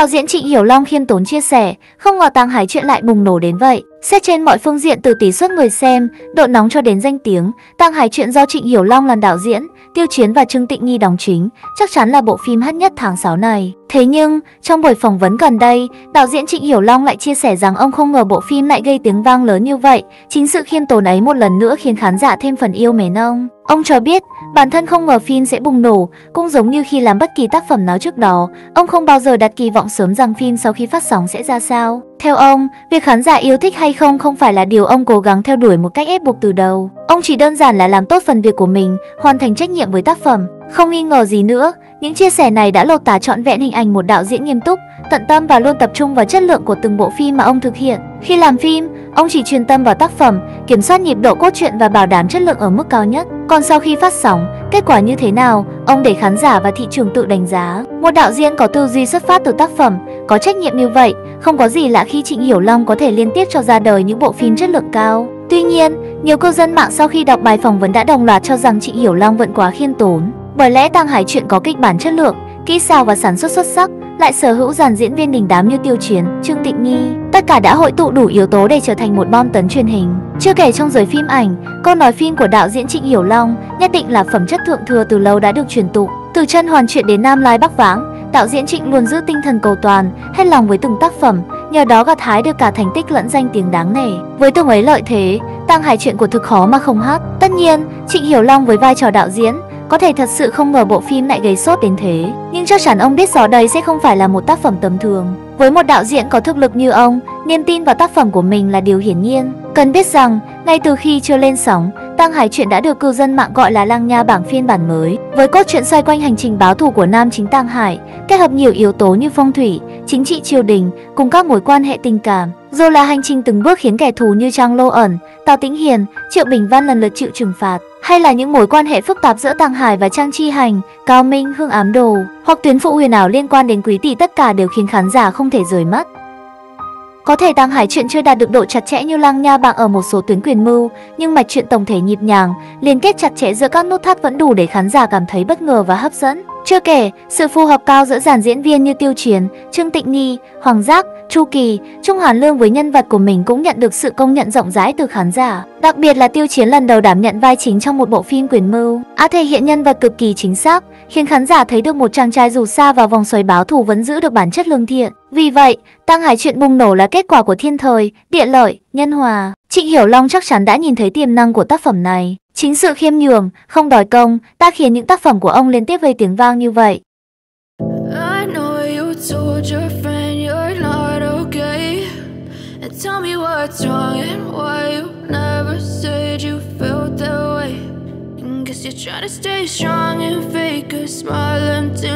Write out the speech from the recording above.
Đạo diễn Trịnh Hiểu Long khiêm tốn chia sẻ, không ngờ Tăng Hải Truyện lại bùng nổ đến vậy. Xét trên mọi phương diện từ tỷ suất người xem, độ nóng cho đến danh tiếng, Tăng Hải Truyện do Trịnh Hiểu Long làm đạo diễn, Tiêu Chiến và Trương Tịnh Nghi đóng chính, chắc chắn là bộ phim hot nhất tháng 6 này. Thế nhưng, trong buổi phỏng vấn gần đây, đạo diễn Trịnh Hiểu Long lại chia sẻ rằng ông không ngờ bộ phim lại gây tiếng vang lớn như vậy. Chính sự khiêm tốn ấy một lần nữa khiến khán giả thêm phần yêu mến ông. Ông cho biết, bản thân không ngờ phim sẽ bùng nổ, cũng giống như khi làm bất kỳ tác phẩm nào trước đó, ông không bao giờ đặt kỳ vọng sớm rằng phim sau khi phát sóng sẽ ra sao. Theo ông, việc khán giả yêu thích hay không phải là điều ông cố gắng theo đuổi một cách ép buộc từ đầu. Ông chỉ đơn giản là làm tốt phần việc của mình, hoàn thành trách nhiệm với tác phẩm. Không nghi ngờ gì nữa, những chia sẻ này đã lột tả trọn vẹn hình ảnh một đạo diễn nghiêm túc, tận tâm và luôn tập trung vào chất lượng của từng bộ phim mà ông thực hiện. Khi làm phim, ông chỉ chuyên tâm vào tác phẩm, kiểm soát nhịp độ cốt truyện và bảo đảm chất lượng ở mức cao nhất. Còn sau khi phát sóng, kết quả như thế nào, ông để khán giả và thị trường tự đánh giá. Một đạo diễn có tư duy xuất phát từ tác phẩm, có trách nhiệm như vậy, không có gì lạ khi Trịnh Hiểu Long có thể liên tiếp cho ra đời những bộ phim chất lượng cao. Tuy nhiên, nhiều cư dân mạng sau khi đọc bài phỏng vấn đã đồng loạt cho rằng Trịnh Hiểu Long vẫn quá khiêm tốn. Bởi lẽ Tăng Hải Truyện có kịch bản chất lượng, kỹ xảo và sản xuất xuất sắc, lại sở hữu dàn diễn viên đình đám như Tiêu Chiến, Trương Tịnh Nghi. Tất cả đã hội tụ đủ yếu tố để trở thành một bom tấn truyền hình. Chưa kể trong giới phim ảnh, câu nói phim của đạo diễn Trịnh Hiểu Long nhất định là phẩm chất thượng thừa từ lâu đã được truyền tụ. Từ Chân Hoàn Truyện đến Nam Lai Bắc Vãng, đạo diễn Trịnh luôn giữ tinh thần cầu toàn, hết lòng với từng tác phẩm, nhờ đó gặt hái được cả thành tích lẫn danh tiếng đáng nể. Với từng ấy lợi thế, Tăng Hải Truyện của thực khó mà không hát. Tất nhiên, Trịnh Hiểu Long với vai trò đạo diễn có thể thật sự không ngờ bộ phim lại gây sốt đến thế, nhưng chắc chắn ông biết rõ đây sẽ không phải là một tác phẩm tầm thường. Với một đạo diễn có thực lực như ông, niềm tin vào tác phẩm của mình là điều hiển nhiên. Cần biết rằng, ngay từ khi chưa lên sóng, Tăng Hải Truyện đã được cư dân mạng gọi là Lang Nha Bảng phiên bản mới. Với cốt truyện xoay quanh hành trình báo thù của nam chính Tăng Hải, kết hợp nhiều yếu tố như phong thủy, chính trị triều đình cùng các mối quan hệ tình cảm. Dù là hành trình từng bước khiến kẻ thù như Trang Lô Ẩn, Tào Tĩnh Hiền, Triệu Bình Văn lần lượt chịu trừng phạt, hay là những mối quan hệ phức tạp giữa Tăng Hải và Trang Chi Hành, Cao Minh, Hương Ám Đồ, hoặc tuyến phụ huyền ảo liên quan đến Quý Tỷ, tất cả đều khiến khán giả không thể rời mắt. Có thể Tăng Hải Truyện chưa đạt được độ chặt chẽ như Lang Nha Bảng ở một số tuyến quyền mưu, nhưng mạch truyện tổng thể nhịp nhàng, liên kết chặt chẽ giữa các nút thắt vẫn đủ để khán giả cảm thấy bất ngờ và hấp dẫn. Chưa kể, sự phù hợp cao giữa dàn diễn viên như Tiêu Chiến, Trương Tịnh Nghi, Hoàng Giác, Chu Kỳ, Trung Hàn Lương với nhân vật của mình cũng nhận được sự công nhận rộng rãi từ khán giả. Đặc biệt là Tiêu Chiến lần đầu đảm nhận vai chính trong một bộ phim quyền mưu, thể hiện nhân vật cực kỳ chính xác, khiến khán giả thấy được một chàng trai dù xa vào vòng xoáy báo thù vẫn giữ được bản chất lương thiện. Vì vậy, Tăng Hải Truyện bùng nổ là kết quả của thiên thời, địa lợi, nhân hòa. Trịnh Hiểu Long chắc chắn đã nhìn thấy tiềm năng của tác phẩm này. Chính sự khiêm nhường, không đòi công đã khiến những tác phẩm của ông liên tiếp gây tiếng vang như vậy. You're trying to stay strong and fake a smile until